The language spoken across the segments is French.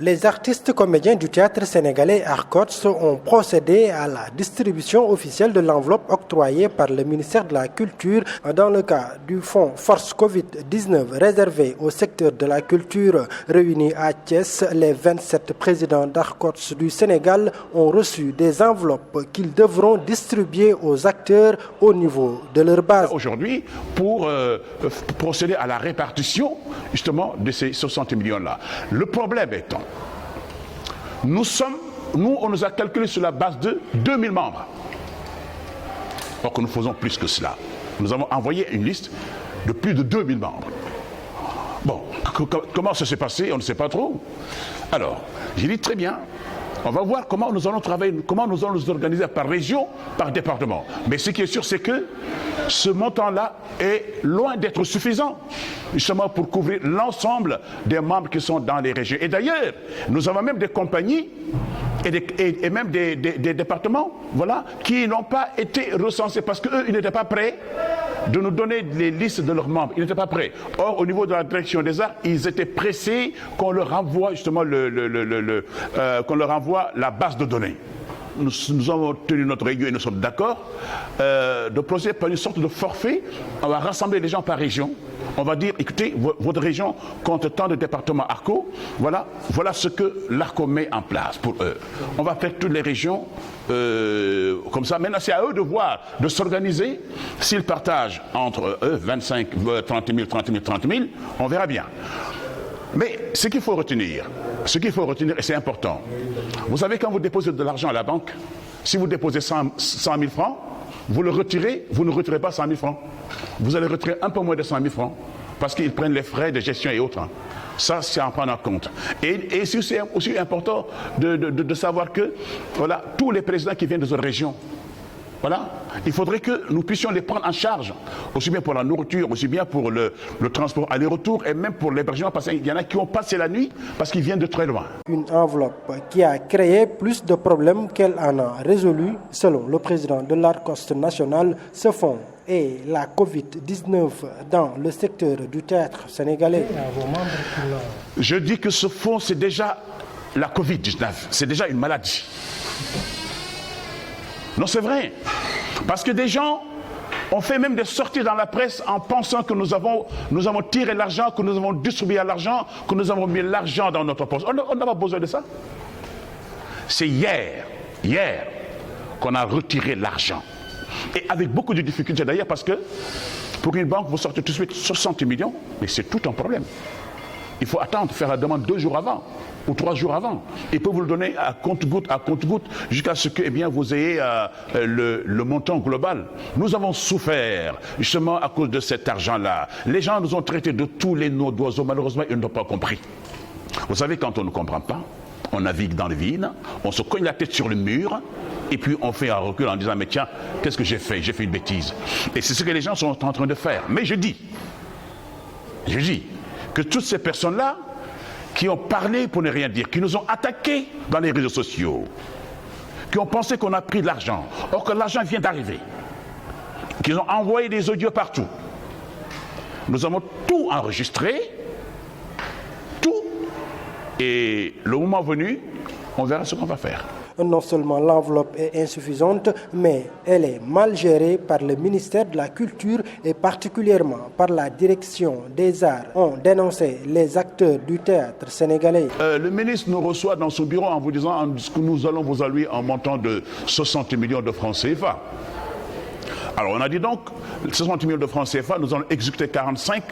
Les artistes comédiens du théâtre sénégalais Arcots ont procédé à la distribution officielle de l'enveloppe octroyée par le ministère de la Culture dans le cadre du fonds Force Covid-19 réservé au secteur de la culture. Réunis à Thiès, les 27 présidents d'Arcots du Sénégal ont reçu des enveloppes qu'ils devront distribuer aux acteurs au niveau de leur base. Aujourd'hui, pour procéder à la répartition justement de ces 60 millions-là. Le problème étant, on nous a calculé sur la base de 2000 membres. Or que nous faisons plus que cela. Nous avons envoyé une liste de plus de 2000 membres. Bon, comment ça s'est passé, on ne sait pas trop. Alors, j'ai dit très bien, on va voir comment nous allons travailler, comment nous allons nous organiser par région, par département. Mais ce qui est sûr, c'est que ce montant-là est loin d'être suffisant, justement pour couvrir l'ensemble des membres qui sont dans les régions. Et d'ailleurs, nous avons même des compagnies et même des départements, voilà, qui n'ont pas été recensés parce qu'eux, ils n'étaient pas prêts de nous donner les listes de leurs membres. Ils n'étaient pas prêts. Or, au niveau de la direction des arts, ils étaient pressés qu'on leur envoie justement qu'on leur envoie la base de données. Nous avons tenu notre réunion et nous sommes d'accord de procéder par une sorte de forfait. On va rassembler les gens par région. On va dire, écoutez, votre région compte tant de départements ARCO. Voilà ce que l'ARCO met en place pour eux. On va faire toutes les régions comme ça. Maintenant, c'est à eux de voir, de s'organiser. S'ils partagent entre eux 25, 30 000, 30 000, on verra bien. Mais ce qu'il faut retenir, et c'est important, vous savez, quand vous déposez de l'argent à la banque, si vous déposez 100 000 francs, vous le retirez, vous ne retirez pas 100 000 francs. Vous allez retirer un peu moins de 100 000 francs, parce qu'ils prennent les frais de gestion et autres. Ça, c'est à en prendre en compte. Et c'est aussi important de savoir que, voilà, tous les présidents qui viennent de notre région, voilà, il faudrait que nous puissions les prendre en charge, aussi bien pour la nourriture, aussi bien pour le transport aller-retour et même pour l'hébergement, parce qu'il y en a qui ont passé la nuit parce qu'ils viennent de très loin. Une enveloppe qui a créé plus de problèmes qu'elle en a résolu, selon le président de l'Arcost national. Ce fonds et la Covid-19 dans le secteur du théâtre sénégalais. Je dis que ce fonds, c'est déjà la Covid-19, c'est déjà une maladie. Non, c'est vrai. Parce que des gens ont fait même des sorties dans la presse en pensant que nous avons tiré l'argent, que nous avons distribué l'argent, que nous avons mis l'argent dans notre poche. On n'a pas besoin de ça. C'est hier qu'on a retiré l'argent. Et avec beaucoup de difficultés d'ailleurs, parce que pour une banque, vous sortez tout de suite 60 millions, mais c'est tout un problème. Il faut attendre, faire la demande 2 jours avant ou 3 jours avant. Il peut vous le donner à compte-goutte, jusqu'à ce que vous ayez le montant global. Nous avons souffert justement à cause de cet argent-là. Les gens nous ont traités de tous les noms d'oiseaux. Malheureusement, ils n'ont pas compris. Vous savez, quand on ne comprend pas, on navigue dans le vide, on se cogne la tête sur le mur, et puis on fait un recul en disant, mais tiens, qu'est-ce que j'ai fait? J'ai fait une bêtise. Et c'est ce que les gens sont en train de faire. Mais je dis que toutes ces personnes-là qui ont parlé pour ne rien dire, qui nous ont attaqués dans les réseaux sociaux, qui ont pensé qu'on a pris de l'argent, or que l'argent vient d'arriver, qui ont envoyé des audios partout. Nous avons tout enregistré, tout, et le moment venu, on verra ce qu'on va faire. Non seulement l'enveloppe est insuffisante, mais elle est mal gérée par le ministère de la Culture et particulièrement par la direction des arts, ont dénoncé les acteurs du théâtre sénégalais. Le ministre nous reçoit dans son bureau en vous disant que nous allons vous allouer un montant de 60 millions de francs CFA. Alors on a dit donc, 60 millions de francs CFA, nous allons exécuter 45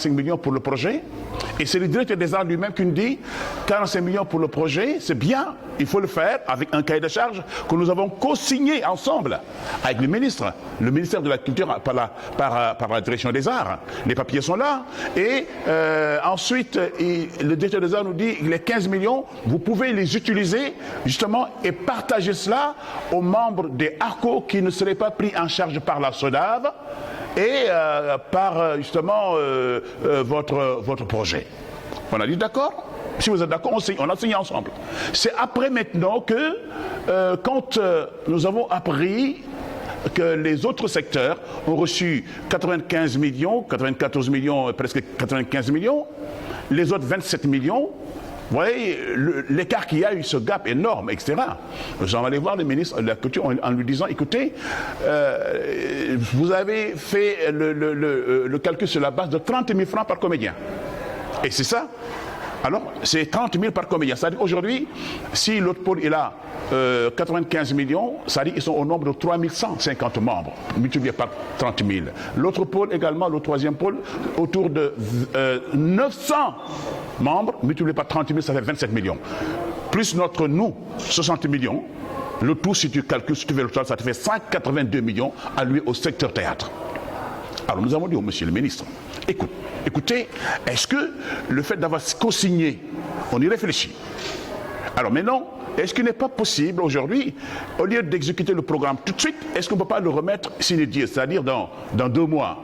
millions pour le projet. Et c'est le directeur des arts lui-même qui nous dit 45 millions pour le projet, c'est bien, il faut le faire avec un cahier de charges que nous avons co-signé ensemble avec le ministère de la Culture par la direction des arts. Les papiers sont là. Et ensuite, le directeur des arts nous dit les 15 millions, vous pouvez les utiliser justement et partager cela aux membres des ARCO qui ne seraient pas pris en charge par la SODAV et par justement votre projet. On a dit d'accord. Si vous êtes d'accord, on a signé ensemble. C'est après maintenant que, quand nous avons appris que les autres secteurs ont reçu 95 millions, 94 millions, presque 95 millions, les autres 27 millions, Vous voyez l'écart qu'il y a eu, ce gap énorme, etc. Nous sommes allés voir le ministre de la Culture en lui disant, écoutez, vous avez fait le calcul sur la base de 30 000 francs par comédien. Et c'est ça. Alors, c'est 30 000 par comédien. C'est-à-dire aujourd'hui, si l'autre pôle est là, 95 millions, c'est-à-dire qu'ils sont au nombre de 3150 membres, multiplié par 30 000. L'autre pôle également, le troisième pôle, autour de 900 membres, multiplié par 30 000, ça fait 27 millions. Plus nous, 60 millions. Le tout, si tu calcules, si tu fais le total, ça te fait 182 millions alloués au secteur théâtre. Alors nous avons dit au monsieur le ministre, écoutez, est-ce que le fait d'avoir co-signé, on y réfléchit. Alors maintenant, est-ce qu'il n'est pas possible aujourd'hui, au lieu d'exécuter le programme tout de suite, est-ce qu'on ne peut pas le remettre sine die, c'est-à-dire dans 2 mois?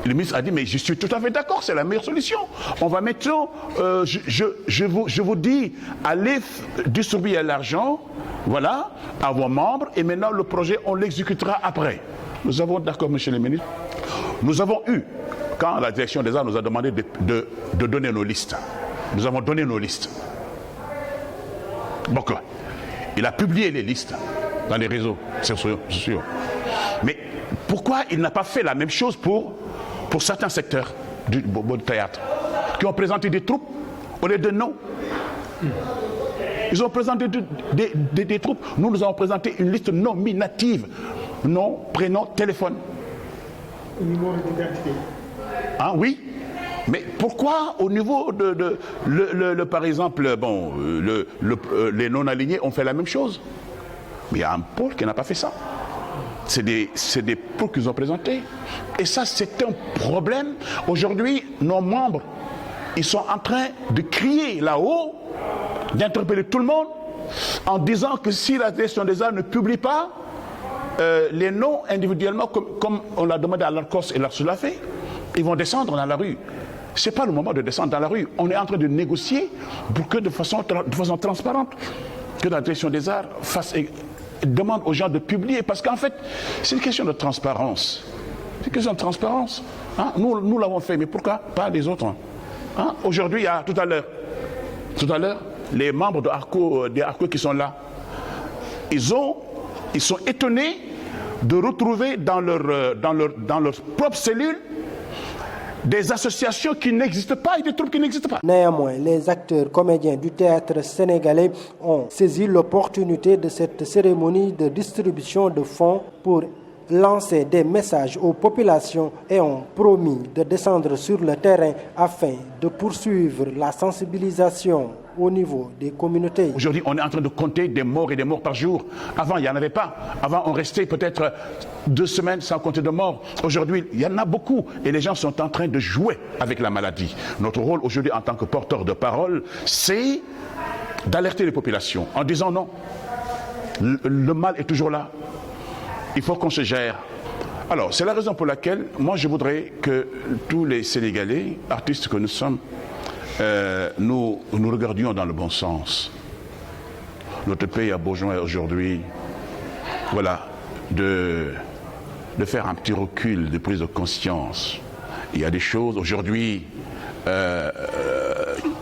Le ministre a dit, mais je suis tout à fait d'accord, c'est la meilleure solution. On va maintenant, je vous dis, allez distribuer l'argent, voilà, à vos membres, et maintenant le projet, on l'exécutera après. Nous avons, d'accord, monsieur le ministre, nous avons eu, quand la direction des arts nous a demandé de donner nos listes, nous avons donné nos listes. Donc, il a publié les listes dans les réseaux sociaux. Mais pourquoi il n'a pas fait la même chose pour certains secteurs du théâtre qui ont présenté des troupes au lieu de non? Ils ont présenté des troupes. Nous avons présenté une liste nominative. Nom, prénom, téléphone. Numéro d'identité. Ah oui. Mais pourquoi au niveau par exemple, bon, les non-alignés ont fait la même chose? Mais il y a un pôle qui n'a pas fait ça. C'est des pôles qu'ils ont présentés. Et ça, c'est un problème. Aujourd'hui, nos membres, ils sont en train de crier là-haut, d'interpeller tout le monde, en disant que si la direction des arts ne publie pas les noms individuellement, comme on l'a demandé à l'ARCOS et l'ARCES l'a fait, ils vont descendre dans la rue. Ce n'est pas le moment de descendre dans la rue. On est en train de négocier pour que de façon transparente, que la direction des arts demande aux gens de publier. Parce qu'en fait, c'est une question de transparence. C'est une question de transparence. Hein? Nous l'avons fait, mais pourquoi pas les autres? Hein? Aujourd'hui, il y a tout à l'heure, les membres des ARCO qui sont là, ils sont étonnés de retrouver dans leur propre cellule des associations qui n'existent pas et des troupes qui n'existent pas. Néanmoins, les acteurs comédiens du théâtre sénégalais ont saisi l'opportunité de cette cérémonie de distribution de fonds pour lancer des messages aux populations et ont promis de descendre sur le terrain afin de poursuivre la sensibilisation au niveau des communautés. Aujourd'hui, on est en train de compter des morts et des morts par jour. Avant, il n'y en avait pas. Avant, on restait peut-être 2 semaines sans compter de morts. Aujourd'hui, il y en a beaucoup. Et les gens sont en train de jouer avec la maladie. Notre rôle aujourd'hui en tant que porteur de parole, c'est d'alerter les populations en disant non, le mal est toujours là. Il faut qu'on se gère. Alors, c'est la raison pour laquelle, moi, je voudrais que tous les Sénégalais, artistes que nous sommes, nous regardions dans le bon sens. Notre pays a besoin aujourd'hui, voilà, de faire un petit recul, de prise de conscience. Il y a des choses aujourd'hui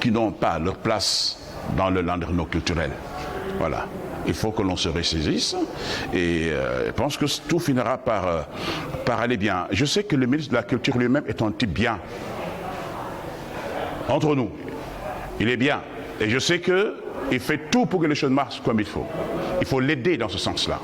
qui n'ont pas leur place dans le landerneau culturel. Voilà. Il faut que l'on se ressaisisse et je pense que tout finira par aller bien. Je sais que le ministre de la Culture lui-même est un type bien. Entre nous, il est bien. Et je sais qu'il fait tout pour que les choses marchent comme il faut. Il faut l'aider dans ce sens-là.